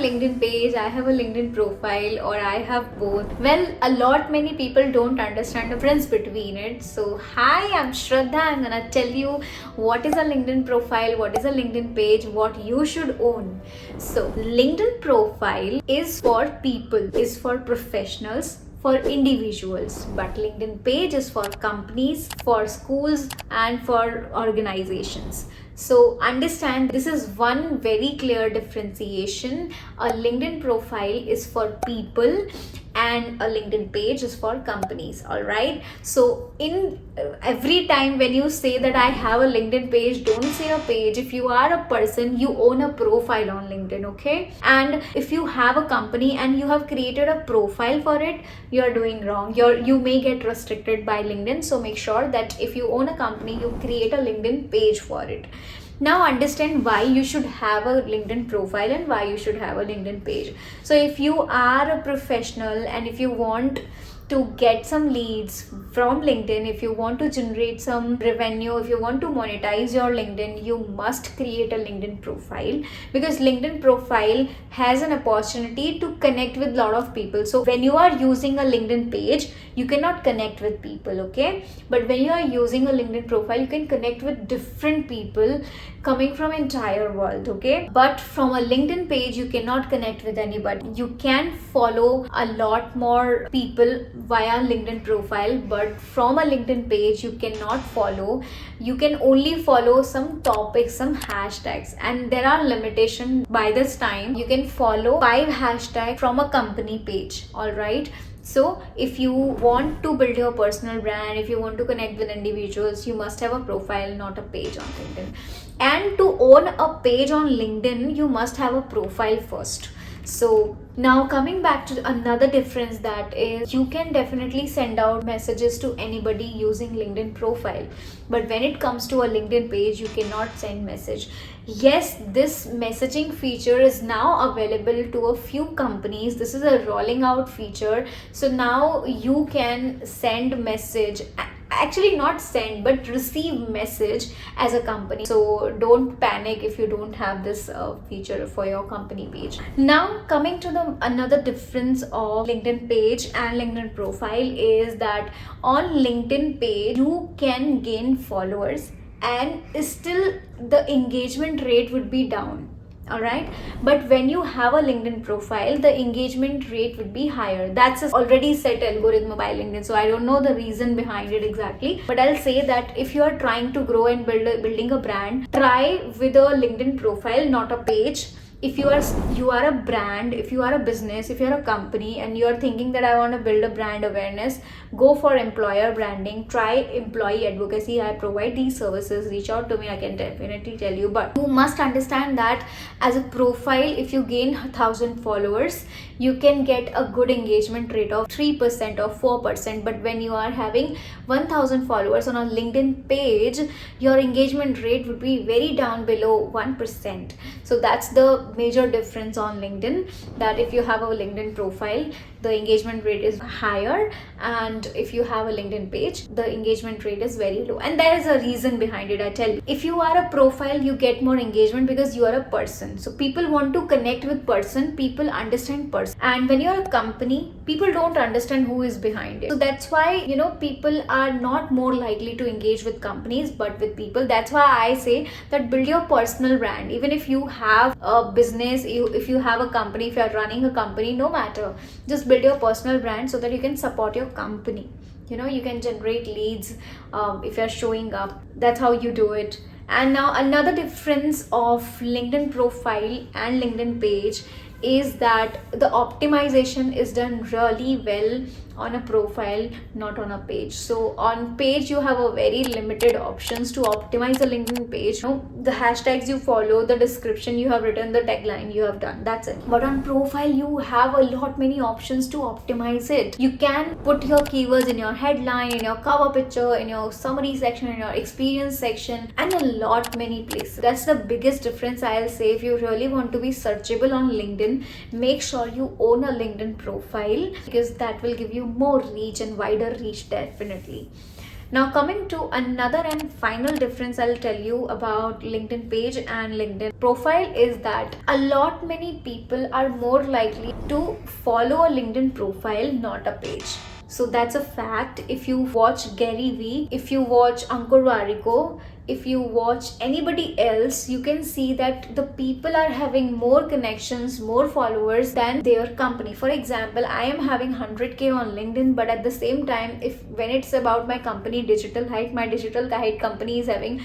LinkedIn page, I have a LinkedIn profile, or I have both? Well, many people don't understand the difference between it. So hi, I'm Shraddha. I'm gonna tell you what is a LinkedIn profile, what is a LinkedIn page, what you should own. So LinkedIn profile is for people, is for professionals, for individuals, but LinkedIn page is for companies, for schools, and for organizations. So understand, this is one very clear differentiation. A LinkedIn profile is for people and a LinkedIn page is for companies. All right, so in every time when you say that I have a LinkedIn page, don't say a page. If you are a person, you own a profile on LinkedIn, okay? And if you have a company and you have created a profile for it, you're doing wrong. You may get restricted by LinkedIn. So make sure that if you own a company, you create a LinkedIn page for it. Now understand why you should have a LinkedIn profile and why you should have a LinkedIn page. So if you are a professional and if you want to get some leads from LinkedIn, if you want to generate some revenue, if you want to monetize your LinkedIn, you must create a LinkedIn profile, because LinkedIn profile has an opportunity to connect with a lot of people. So when you are using a LinkedIn page, you cannot connect with people, okay? But when you are using a LinkedIn profile, you can connect with different people coming from entire world, okay? But from a LinkedIn page, you cannot connect with anybody. You can follow a lot more people via LinkedIn profile, but from a LinkedIn page you cannot follow. You can only follow some topics, some hashtags, and there are limitations. By this time you can follow 5 hashtags from a company page. All right, so if you want to build your personal brand, if you want to connect with individuals, you must have a profile, not a page on LinkedIn. And to own a page on LinkedIn, you must have a profile first. So now coming back to another difference, that is, you can definitely send out messages to anybody using LinkedIn profile, but when it comes to a LinkedIn page, you cannot send message. Yes, this messaging feature is now available to a few companies. This is a rolling out feature. So now you can send message, actually not send but receive message as a company. So don't panic if you don't have this feature for your company page. Now coming to the another difference of LinkedIn page and LinkedIn profile is that on LinkedIn page you can gain followers and still the engagement rate would be down. All right, but when you have a LinkedIn profile, the engagement rate would be higher. That's a already set algorithm by LinkedIn, so I don't know the reason behind it exactly, but I'll say that if you are trying to grow and building a brand, try with a LinkedIn profile, not a page. If you are a brand, if you are a business, if you're a company and you're thinking that I want to build a brand awareness, go for employer branding, try employee advocacy. I provide these services, reach out to me, I can definitely tell you. But you must understand that as a profile, if you gain 1,000 followers, you can get a good engagement rate of 3% or 4%. But when you are having 1,000 followers on a LinkedIn page, your engagement rate would be very down below 1%. So that's the major difference on LinkedIn, that if you have a LinkedIn profile, the engagement rate is higher, and if you have a LinkedIn page, the engagement rate is very low. And there is a reason behind it. I tell you, if you are a profile, you get more engagement because you are a person. So people want to connect with person, people understand person. And when you're a company, people don't understand who is behind it. So that's why, people are not more likely to engage with companies but with people. That's why I say that build your personal brand. Even if you have a business, if you have a company, if you're running a company, no matter, just build your personal brand so that you can support your company. You can generate leads if you're showing up. That's how you do it. And now another difference of LinkedIn profile and LinkedIn page is that the optimization is done really well on a profile, not on a page. So on page you have a very limited options to optimize a LinkedIn page. The hashtags you follow, the description you have written, the tagline you have done, that's it. But on profile you have a lot many options to optimize it. You can put your keywords in your headline, in your cover picture, in your summary section, in your experience section, and a lot many places. That's the biggest difference I'll say. If you really want to be searchable on LinkedIn, make sure you own a LinkedIn profile, because that will give you more reach and wider reach, definitely. Now coming to another and final difference I'll tell you about LinkedIn page and LinkedIn profile is that a lot many people are more likely to follow a LinkedIn profile, not a page. So that's a fact. If you watch Gary Vee, if you watch Ankur Warikoo, if you watch anybody else, you can see that the people are having more connections, more followers than their company. For example, I am having 100k on LinkedIn, but at the same time, if when it's about my company Digital Height, my Digital Height company is having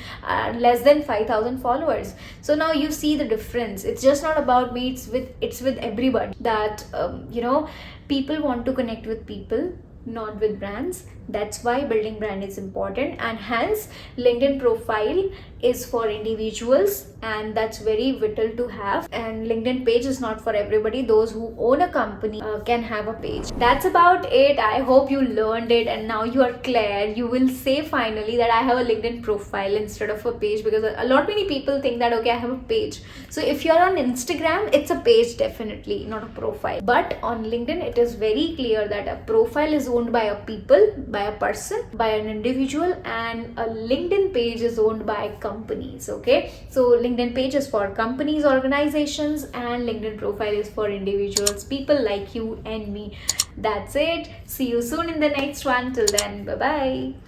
less than 5,000 followers. So now you see the difference. It's just not about me, it's with everybody that people want to connect with people, not with brands. That's why building brand is important, and hence LinkedIn profile is for individuals, and that's very vital to have. And LinkedIn page is not for everybody. Those who own a company can have a page. That's about it. I hope you learned it and now you are clear. You will say finally that I have a LinkedIn profile instead of a page, because a lot many people think that okay, I have a page. So if you're on Instagram, it's a page, definitely not a profile. But on LinkedIn, it is very clear that a profile is owned by a people, by a person, by an individual, and a LinkedIn page is owned by companies. Okay, so LinkedIn page is for companies, organizations, and LinkedIn profile is for individuals, people like you and me. That's it. See you soon in the next one. Till then, bye bye.